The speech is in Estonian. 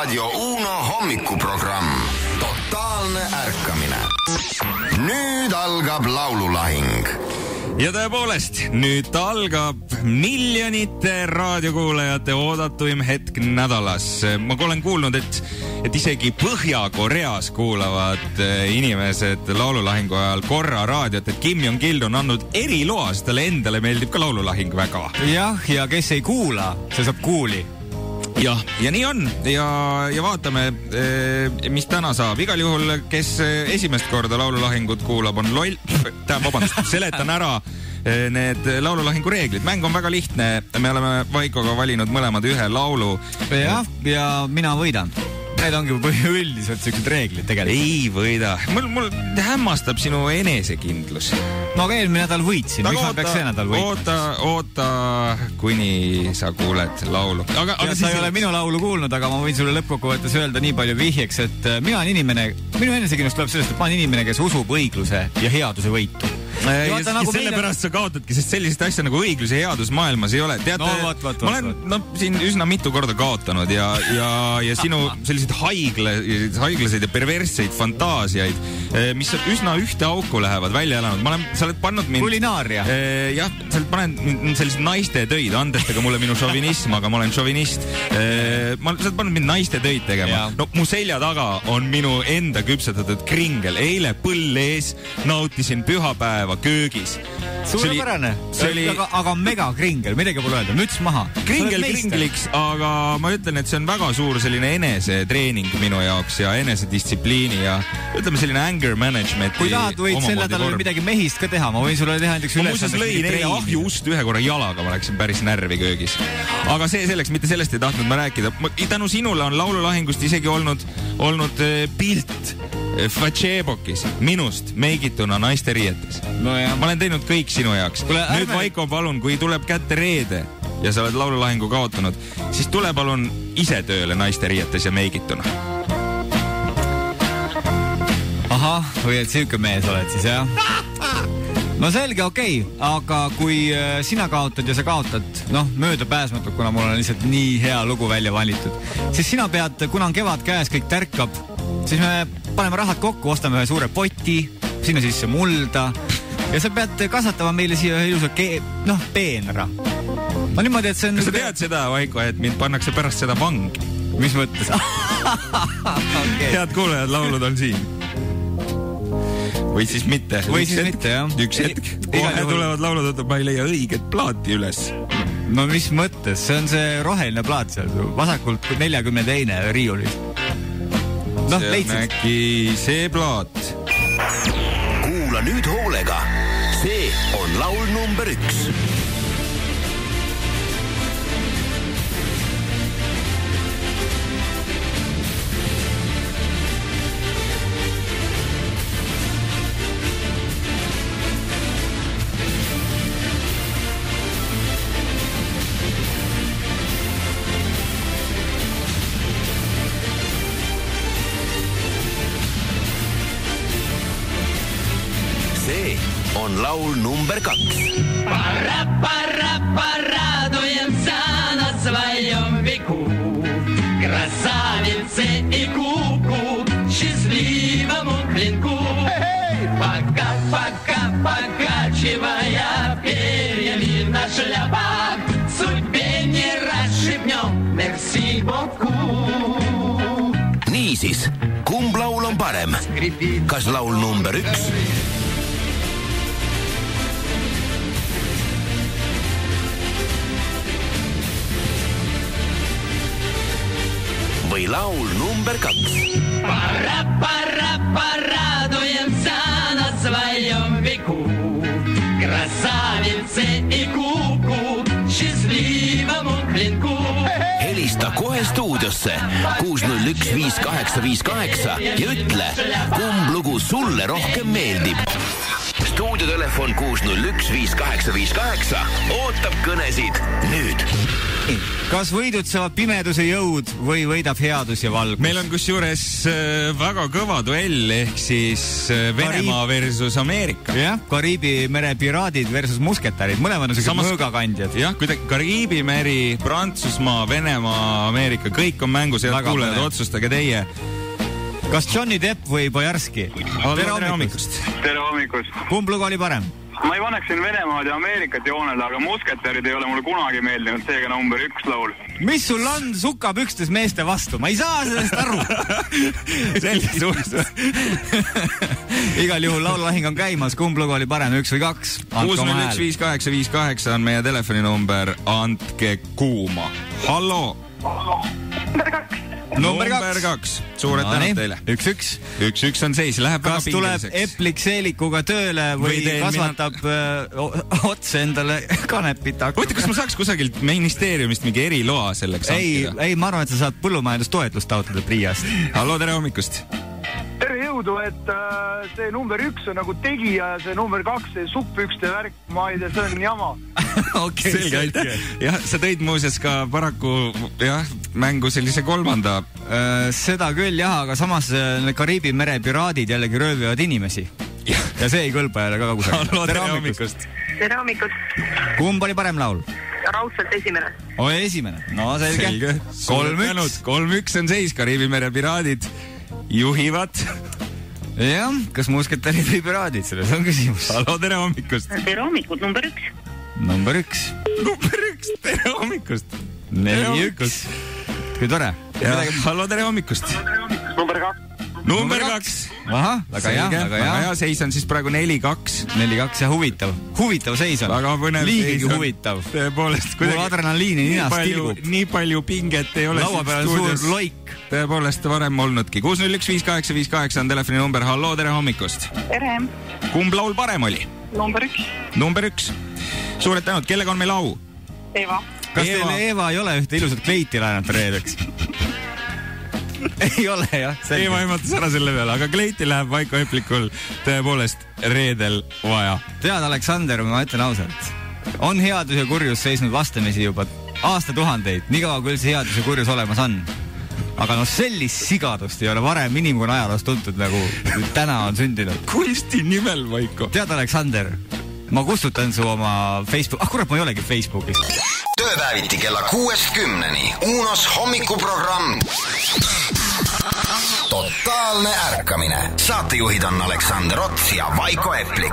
Raadio Uno hommikuprogramm. Totaalne ärkamine. Nüüd algab laululahing. Ja tõepoolest, nüüd algab miljonite raadiokuulajate oodatuim hetk nädalas. Ma olen kuulnud, et isegi Põhja-Koreas kuulavad inimesed laululahingu ajal korra raadiot, et Kim Jong-il on andnud eriloa, sest talle endale meeldib ka laululahing väga. Jah, ja kes ei kuula, see saab kuuli. Jah, ja nii on. Ja vaatame, mis täna saab. Igal juhul, kes esimest korda laululahingut kuulab, on loll. Seletan ära need laululahingu reeglid. Mäng on väga lihtne. Me oleme Vaikoga valinud mõlemad ühe laulu. Jah, ja mina võidan. Need ongi üldiselt sellised reeglid tegelikult. Ei võida. Mul hämmastab sinu enesekindlus. No aga eelmine nädal võitsin. Miks ma peaks see nädal võitma? Oota, kuni sa kuuled laulu. Aga sa ei ole minu laulu kuulnud, aga ma võin sulle lõppkokkuvõttes öelda nii palju vihjeks, et minu enesekindlus tuleb sellest, et ma olen inimene, kes usub õigluse ja headuse võitu. Ja sellepärast sa kaotadki, sest sellised asja nagu õiglus ja headus maailmas ei ole. Teate, ma olen siin üsna mitu korda kaotanud ja sinu sellised haiglaseid ja perversseid fantaasiaid, mis üsna ühte auku lähevad välja elanud. Sa oled pannud mind... Kulinaaria. Jah, sa oled pannud sellised naiste töid, andestega mulle minu šovinism, aga ma olen šovinist. Sa oled pannud mind naiste töid tegema. No, mu selja taga on minu enda küpsetatud kringel. Eile põll ees nautisin pühapäeva köögis. Suurepärane. Aga mega kringel, midagi pole öelda. Müts maha. Kringel kringliks, aga ma ütlen, et see on väga suur selline enesetreening minu jaoks ja enesedistsipliini ja ütleme selline anger managementi. Kui tahad, võid sel nädalal midagi mehist ka teha. Ma võin sulle teha näiteks üles. Ma muuseas lõin eile ahjuust ühe korra jalaga, ma läksin päris närvi köögis. Aga see selleks, mitte sellest ei tahtnud ma rääkida. Tänu sinule on laululahingust isegi olnud pilt Fatšeebokis minust meigituna naiste riietes. No ma olen teinud kõik sinu jaoks. Nüüd Vaiko, palun, kui tuleb kätte reede ja sa oled laululahingu kaotanud, siis tule palun ise tööle naiste riietes ja meigituna. Ahah, või et siuke mees oled siis, jah? No selge, okei. Aga kui sina kaotad ja sa kaotad, möödapääsmatult, kuna mul on lihtsalt nii hea lugu välja valitud, siis sina pead, kuna on kevad käes, kõik tärkab, siis me paneme rahad kokku, ostame ühe suure poti, sinna sisse mulda ja sa pead kasvatama meile siia ilusa peenra. No niimoodi, et see on... Kas sa tead seda, Vaiko, et mind pannakse pärast seda vangi? Mis mõttes? Okay. Head kuulajad, laulud on siin. Või siis mitte. Üks hetk. Kohe tulevad laulud, et ma ei leia õiget plaati üles. No mis mõttes? See on see roheline plaat seal. Vasakult 42. riiulis. See on äkki see plaat. Kuula nüüd hoolega. See on laul number 1. On laul number 2. Порадуемся на своем веку, красавице и куку, счастливому клинку. Пока, покачивая перьями на шляпах, судьбе не расшибнем, merci beaucoup. Niisiis, kumb laul on parem? Kas laul number 1? Või laul number 2. Порадуемся на своем веку, красавице и куку, счастливому клинку. Helista kohe stuudiosse 601 5858 ja ütle, kumb lugu sulle rohkem meeldib. Stuudiotelefon 601 5858 ootab kõnesid nüüd. Kas võidutsevad pimeduse jõud või võidab headus ja valgus? Meil on kusjuures väga kõva duell, ehk siis Venemaa versus Ameerika. Jah, Kariibi mere piraadid versus musketärid, mõlemad on sellised mõõgakandjad. Jah, kui Kariibi meri, Prantsusmaa, Venemaa, Ameerika, kõik on mängus ja kuulejad, otsustage teie. Kas Johnny Depp või Bojarski? Tere hommikust. Tere hommikust. Kumb lugu oli parem? Ma ei paneksin Venemaad ja Ameerikat joonele, aga musketärid ei ole mulle kunagi meeldinud, seega number 1 laul. Mis sul on sukapükstes meeste vastu? Ma ei saa sellest aru. Selge suust. Igal juhul laullahing on käimas. Kumb lugu oli parem, 1 või 2? 6015858 on meie telefoninumber. Andke kuuma. Hallo. Number 2. Suured tänud teile. 1-1. 1-1 on seis. Läheb kas tuleb Eplik Seelikuga tööle või kasvatab otse endale kanepit? Oota, kas ma saaks kusagilt ministeeriumist mingi eriloa selleks hankida? Ei, ma arvan, et sa saad põllumajandustoetlust taotleda Priiast. Hallo, tere hommikust. Tere jõudu, et see number 1 on nagu tegija ja see number 2, see suppükste värk, ma ei tea, see on jama. Okay, selge, aitäh. Jah, sa tõid muuseas ka paraku mängu sellise 3. Seda küll jah, aga samas Kariibi mere piraadid jällegi röövivad inimesi. Ja see ei kõlba jälle ka kusagil. Hallo, tere hommikust. Tere hommikust. Kumb oli parem laul? Raudselt esimene. Esimene. No selge. 3-1. 3-1 on seis, Kariibi mere piraadid juhivad. Jah, kas musketärid või piraadid, selles on küsimus. Hallo, tere hommikust. Tere hommikut, number 1. Number 1. Number 1, tere hommikust. 4-1. Kui tore. Hallo, tere hommikust. Number 2. Number 2. Ahah, väga hea. Seis on siis praegu 4-2. 4-2 ja huvitav. Huvitav seis on. Väga põnev liigigi seis on. Huvitav. Tõepoolest. Mul adrenaliini ninast tilgub. Nii palju pinget ei ole. Laua peal suur loik. Tõepoolest varem olnudki. 6015858 on telefoni number. Hallo, tere hommikust. Tere. Kumb laul parem oli? Number 1. Number 1. Suured tänud. Kellega on meil au? Eva. Kas teil Eva ei ole ühte ilusat kleiti laenata reedeks? Ei ole jah. Eva imatas ära selle peale, aga kleiti läheb Vaiko Eplikul tõepoolest reedel vaja. Tead, Aleksander, ma ütlen ausalt, on headus ja kurjus seisnud vastamisi juba aastatuhandeid, nii kaua kui see headus ja kurjus olemas on. Aga sellist sigadust ei ole varem inimkonna ajaloos tuntud, nagu täna on sündinud. Kunsti nimel, Vaiko. Tead, Aleksander, ma kustutan su oma Facebook... kurat, ma ei olegi Facebookis. Tööpäeviti kella 6-10 Unos hommikuprogramm. Totaalne ärkamine. Saatejuhid on Aleksander Ots ja Vaiko Eplik.